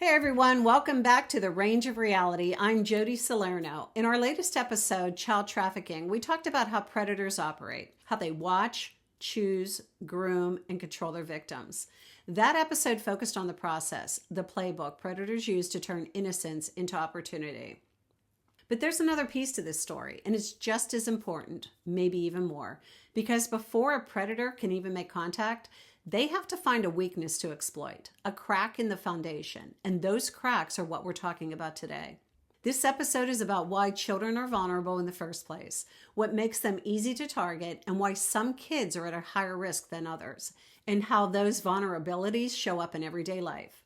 Hey everyone, welcome back to The Range of Reality. I'm Jody Salerno. In our latest episode, Child Trafficking, we talked about how predators operate, how they watch, choose, groom, and control their victims. That episode focused on the process, the playbook predators use to turn innocence into opportunity. But there's another piece to this story, and it's just as important, maybe even more, because before a predator can even make contact, they have to find a weakness to exploit, a crack in the foundation, and those cracks are what we're talking about today. This episode is about why children are vulnerable in the first place, what makes them easy to target, and why some kids are at a higher risk than others, and how those vulnerabilities show up in everyday life.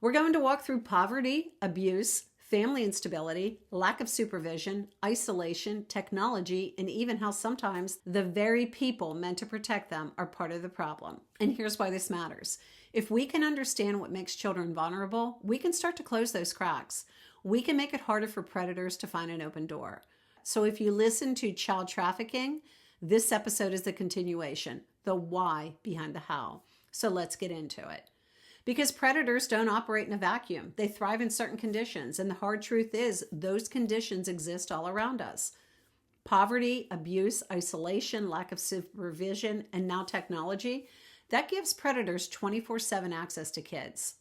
We're going to walk through poverty, abuse, family instability, lack of supervision, isolation, technology, and even how sometimes the very people meant to protect them are part of the problem. And here's why this matters. If we can understand what makes children vulnerable, we can start to close those cracks. We can make it harder for predators to find an open door. So if you listen to child trafficking, this episode is the continuation, the why behind the how. So let's get into it. Because predators don't operate in a vacuum. They thrive in certain conditions. And the hard truth is those conditions exist all around us. Poverty, abuse, isolation, lack of supervision, and now technology, that gives predators 24/7 access to kids.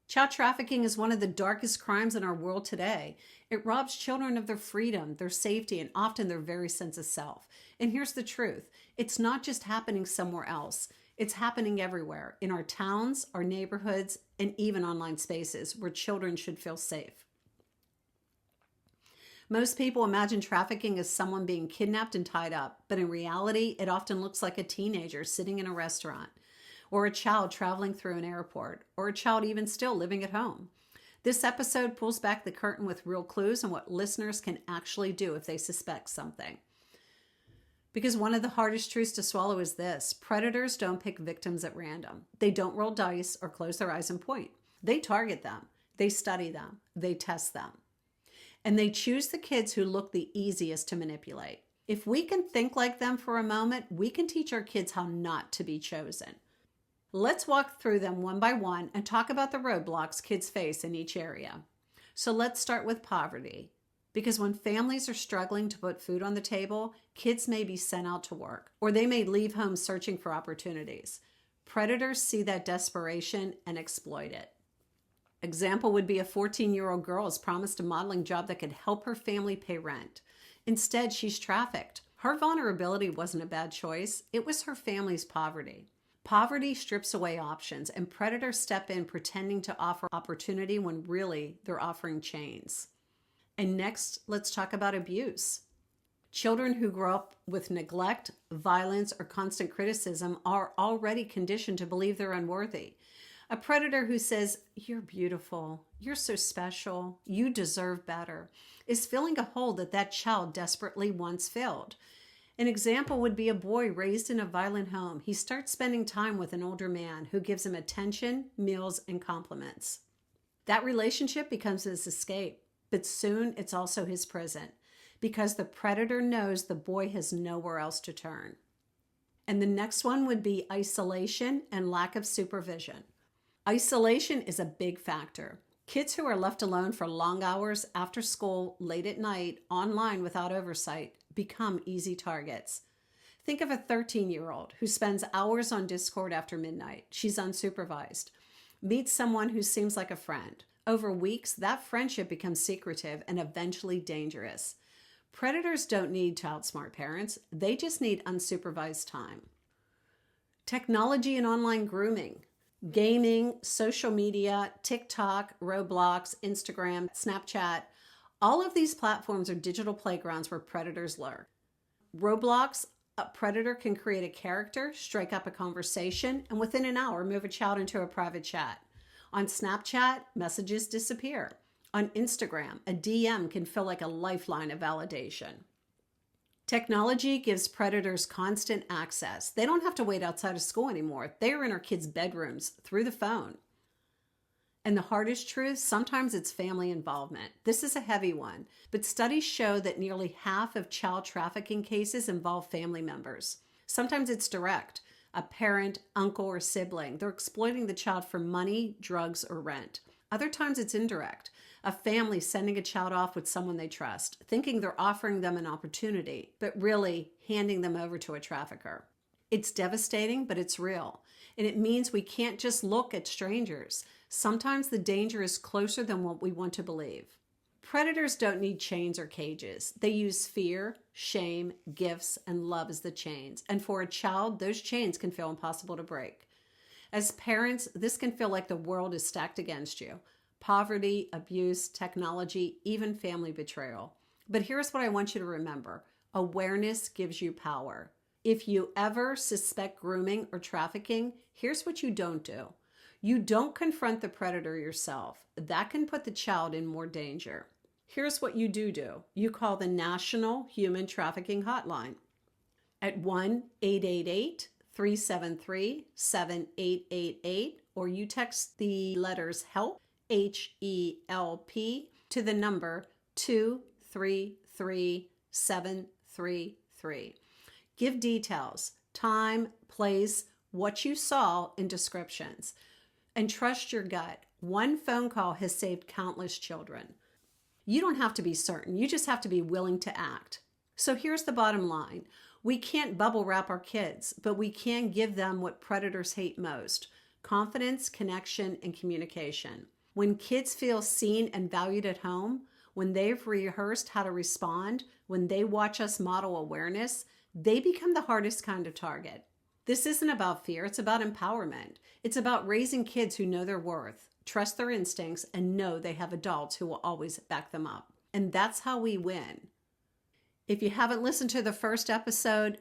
Child trafficking is one of the darkest crimes in our world today. It robs children of their freedom, their safety, and often their very sense of self. And here's the truth. It's not just happening somewhere else. It's happening everywhere, in our towns, our neighborhoods, and even online spaces where children should feel safe. Most people imagine trafficking as someone being kidnapped and tied up, but in reality, it often looks like a teenager sitting in a restaurant, or a child traveling through an airport, or a child even still living at home. This episode pulls back the curtain with real clues on what listeners can actually do if they suspect something. Because one of the hardest truths to swallow is this: predators don't pick victims at random. They don't roll dice or close their eyes and point. They target them, they study them, they test them. And they choose the kids who look the easiest to manipulate. If we can think like them for a moment, we can teach our kids how not to be chosen. Let's walk through them one by one and talk about the roadblocks kids face in each area. So let's start with poverty. Because when families are struggling to put food on the table, kids may be sent out to work, or they may leave home searching for opportunities. Predators see that desperation and exploit it. Example would be a 14-year-old girl is promised a modeling job that could help her family pay rent. Instead, she's trafficked. Her vulnerability wasn't a bad choice. It was her family's poverty. Poverty strips away options, and predators step in pretending to offer opportunity when really they're offering chains. And next, let's talk about abuse. Children who grow up with neglect, violence, or constant criticism are already conditioned to believe they're unworthy. A predator who says, "You're beautiful, you're so special, you deserve better," is filling a hole that child desperately wants filled. An example would be a boy raised in a violent home. He starts spending time with an older man who gives him attention, meals, and compliments. That relationship becomes his escape. But soon it's also his prison, because the predator knows the boy has nowhere else to turn. And the next one would be isolation and lack of supervision. Isolation is a big factor. Kids who are left alone for long hours after school, late at night, online without oversight, become easy targets. Think of a 13-year-old who spends hours on Discord after midnight. She's unsupervised. Meets someone who seems like a friend. Over weeks, that friendship becomes secretive and eventually dangerous. Predators don't need to outsmart parents. They just need unsupervised time. Technology and online grooming. Gaming, social media, TikTok, Roblox, Instagram, Snapchat. All of these platforms are digital playgrounds where predators lurk. Roblox, a predator can create a character, strike up a conversation, and within an hour move a child into a private chat. On Snapchat, messages disappear. On Instagram, a DM can feel like a lifeline of validation. Technology gives predators constant access. They don't have to wait outside of school anymore. They are in our kids' bedrooms through the phone. And the hardest truth, sometimes it's family involvement. This is a heavy one, but studies show that nearly half of child trafficking cases involve family members. Sometimes it's direct. a parent, uncle, or sibling. They're exploiting the child for money, drugs, or rent. Other times it's indirect. A family sending a child off with someone they trust, thinking they're offering them an opportunity, but really handing them over to a trafficker. It's devastating, but it's real. And it means we can't just look at strangers. Sometimes the danger is closer than what we want to believe. Predators don't need chains or cages. They use fear, shame, gifts, and love as the chains. And for a child, those chains can feel impossible to break. As parents, this can feel like the world is stacked against you. Poverty, abuse, technology, even family betrayal. But here's what I want you to remember. Awareness gives you power. If you ever suspect grooming or trafficking, here's what you don't do. You don't confront the predator yourself. That can put the child in more danger. Here's what you do. You call the National Human Trafficking Hotline at 1-888-373-7888, or you text the letters HELP, HELP, to the number 233733. Give details, time, place, what you saw, and descriptions. And trust your gut. One phone call has saved countless children. You don't have to be certain. You just have to be willing to act. So here's the bottom line. We can't bubble wrap our kids, but we can give them what predators hate most: confidence, connection, and communication. When kids feel seen and valued at home, when they've rehearsed how to respond, when they watch us model awareness, they become the hardest kind of target. This isn't about fear. It's about empowerment. It's about raising kids who know their worth, trust their instincts, and know they have adults who will always back them up. And that's how we win. If you haven't listened to the first episode,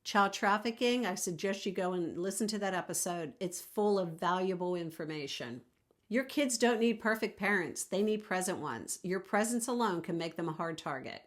Child Trafficking, I suggest you go and listen to that episode. It's full of valuable information. Your kids don't need perfect parents. They need present ones. Your presence alone can make them a hard target.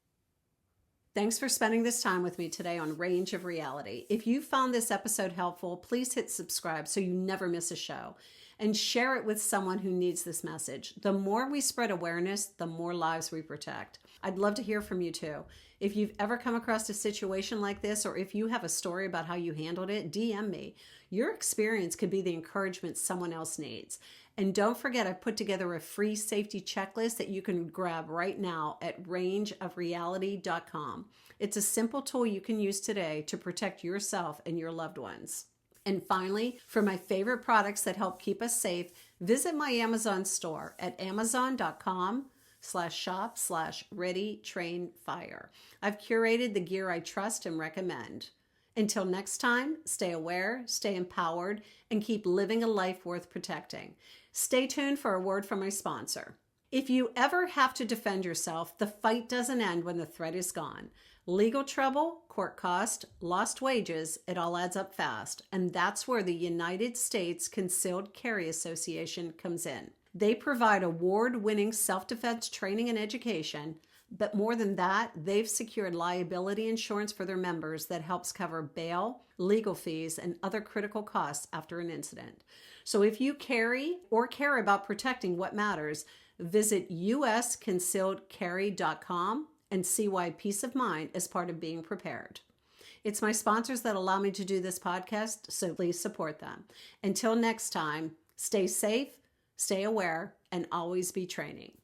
Thanks for spending this time with me today on Range of Reality. If you found this episode helpful, please hit subscribe so you never miss a show, and share it with someone who needs this message. The more we spread awareness, the more lives we protect. I'd love to hear from you too. If you've ever come across a situation like this, or if you have a story about how you handled it, DM me. Your experience could be the encouragement someone else needs. And don't forget, I've put together a free safety checklist that you can grab right now at rangeofreality.com. It's a simple tool you can use today to protect yourself and your loved ones. And finally, for my favorite products that help keep us safe, visit my Amazon store at amazon.com/shop/ready-train-fire. I've curated the gear I trust and recommend. Until next time, stay aware, stay empowered, and keep living a life worth protecting. Stay tuned for a word from my sponsor. If you ever have to defend yourself, the fight doesn't end when the threat is gone. Legal trouble, court cost, lost wages, it all adds up fast. And that's where the United States Concealed Carry Association comes in. They provide award-winning self-defense training and education. But more than that, they've secured liability insurance for their members that helps cover bail, legal fees, and other critical costs after an incident. So if you carry or care about protecting what matters, visit usconcealedcarry.com and see why peace of mind is part of being prepared. It's my sponsors that allow me to do this podcast, so please support them. Until next time, stay safe, stay aware, and always be training.